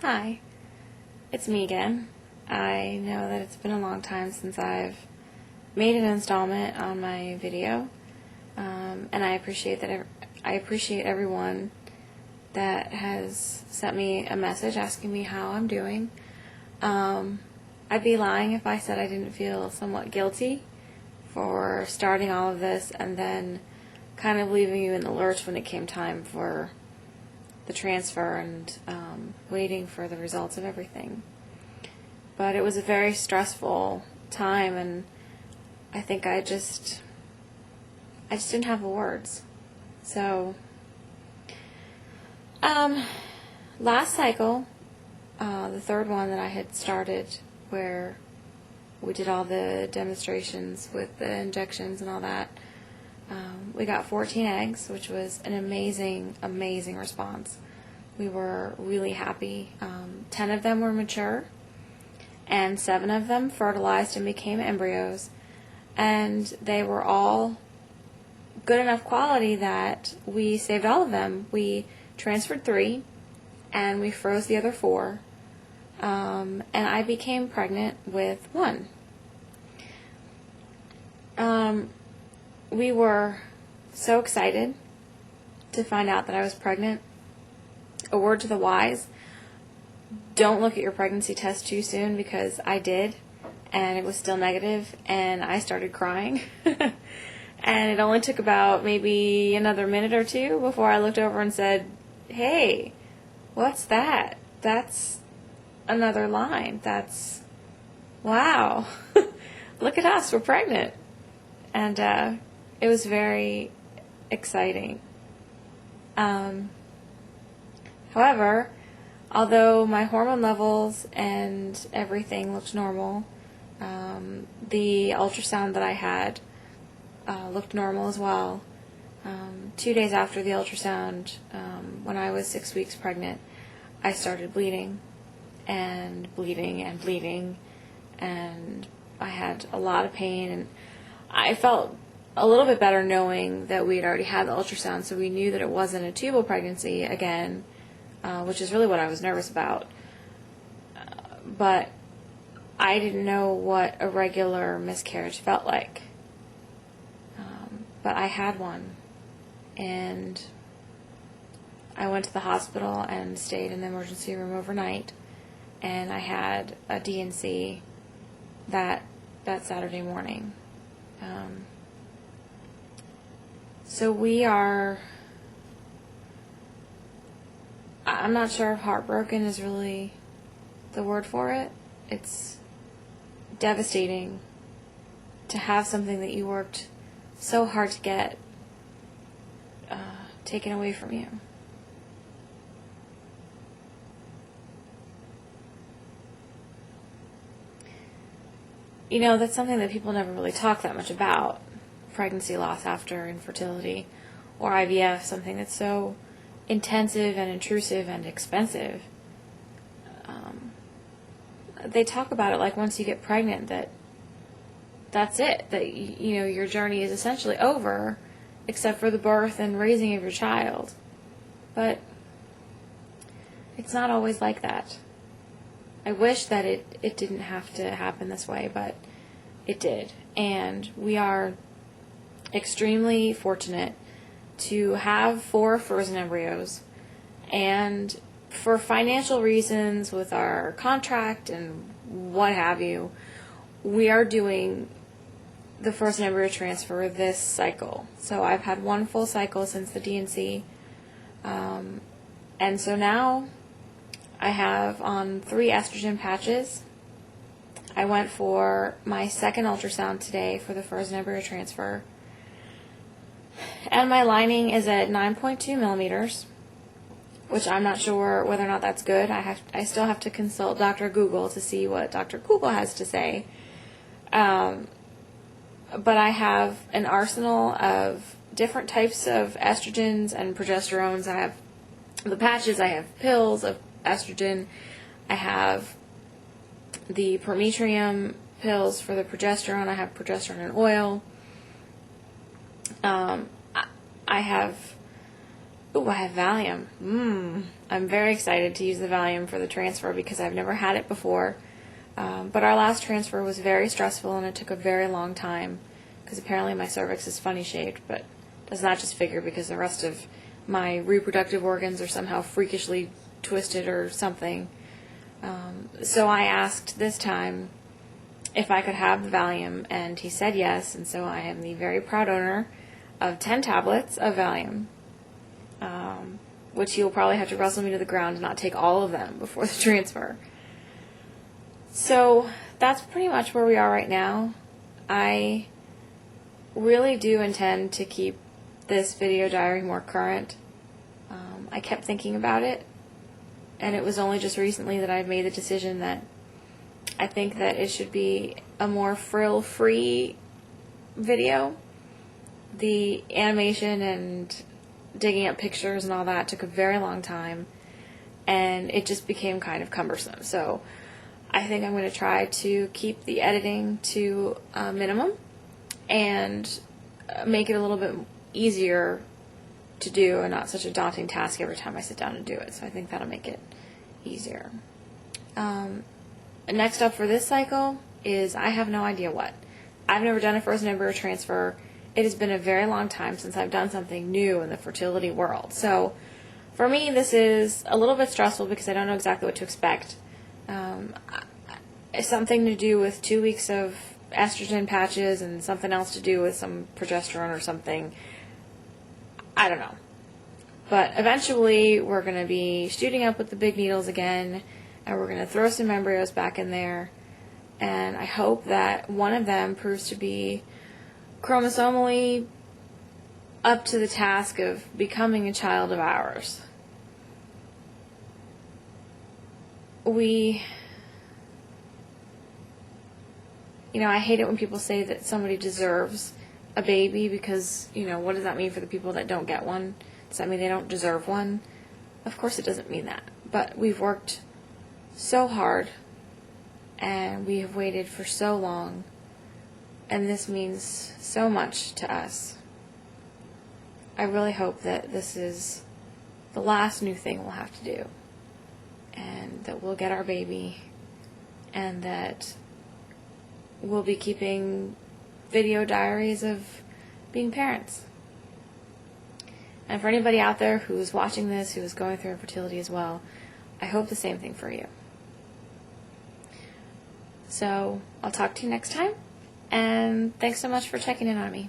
Hi, it's me again. I know that it's been a long time since I've made an installment on my video, and I appreciate that. I appreciate everyone that has sent me a message asking me how I'm doing. I'd be lying if I said I didn't feel somewhat guilty for starting all of this and then kind of leaving you in the lurch when it came time for the transfer and waiting for the results of everything. But it was a very stressful time, and I think I just didn't have the words. So, last cycle, the third one that I had started, where we did all the demonstrations with the injections and all that, we got 14 eggs, which was an amazing, amazing response. We were really happy. 10 of them were mature, and 7 of them fertilized and became embryos. And they were all good enough quality that we saved all of them. We transferred 3, and we froze the other 4. And I became pregnant with 1. We were so excited to find out that I was pregnant. A word to the wise: don't look at your pregnancy test too soon, because I did, and it was still negative, and I started crying. And it only took about maybe another minute or 2 before I looked over and said, "Hey, what's that? That's another line. That's, wow, look at us, we're pregnant." And it was very exciting. However, although my hormone levels and everything looked normal, the ultrasound that I had looked normal as well. 2 days after the ultrasound, when I was 6 weeks pregnant, I started bleeding, and I had a lot of pain, and I felt a little bit better knowing that we had already had the ultrasound, so we knew that it wasn't a tubal pregnancy again, which is really what I was nervous about. But I didn't know what a regular miscarriage felt like. But I had one, and I went to the hospital and stayed in the emergency room overnight, and I had a D&C that Saturday morning. So we are, I'm not sure if heartbroken is really the word for it. It's devastating to have something that you worked so hard to get taken away from you. You know, that's something that people never really talk that much about. Pregnancy loss after infertility, or IVF, something that's so intensive and intrusive and expensive. They talk about it like once you get pregnant that's it, that you know your journey is essentially over, except for the birth and raising of your child. But it's not always like that. I wish that it didn't have to happen this way, but it did. And we are extremely fortunate to have 4 frozen embryos, and for financial reasons with our contract and what have you, we are doing the frozen embryo transfer this cycle. So I've had 1 full cycle since the D&C, and so now I have on 3 estrogen patches. I went for my second ultrasound today for the frozen embryo transfer, and my lining is at 9.2 millimeters, which I'm not sure whether or not that's good. I still have to consult Dr. Google to see what Dr. Google has to say. But I have an arsenal of different types of estrogens and progesterones. I have the patches, I have pills of estrogen, I have the Prometrium pills for the progesterone, I have progesterone in oil. I have Ooh, I have Valium. I'm very excited to use the Valium for the transfer because I've never had it before. But our last transfer was very stressful and it took a very long time because apparently my cervix is funny shaped, but does not just figure because the rest of my reproductive organs are somehow freakishly twisted or something. So I asked this time if I could have the Valium, and he said yes, and so I am the very proud owner of 10 tablets of Valium, which he will probably have to wrestle me to the ground and not take all of them before the transfer. So that's pretty much where we are right now. I really do intend to keep this video diary more current. I kept thinking about it, and it was only just recently that I've made the decision that I think that it should be a more frill-free video. The animation and digging up pictures and all that took a very long time, and it just became kind of cumbersome. So I think I'm going to try to keep the editing to a minimum and make it a little bit easier to do and not such a daunting task every time I sit down and do it. So I think that'll make it easier. Next up for this cycle is I have no idea what. I've never done a frozen embryo transfer. It has been a very long time since I've done something new in the fertility world. So for me, this is a little bit stressful because I don't know exactly what to expect. It's something to do with 2 weeks of estrogen patches and something else to do with some progesterone or something. I don't know. But eventually we're going to be shooting up with the big needles again, and we're going to throw some embryos back in there, and I hope that one of them proves to be chromosomally up to the task of becoming a child of ours. I hate it when people say that somebody deserves a baby because, what does that mean for the people that don't get one? Does that mean they don't deserve one? Of course it doesn't mean that. But we've worked so hard and we have waited for so long, and this means so much to us. I really hope that this is the last new thing we'll have to do, and that we'll get our baby, and that we'll be keeping video diaries of being parents. And for anybody out there who's watching this, who is going through infertility as well, I hope the same thing for you. So I'll talk to you next time, and thanks so much for checking in on me.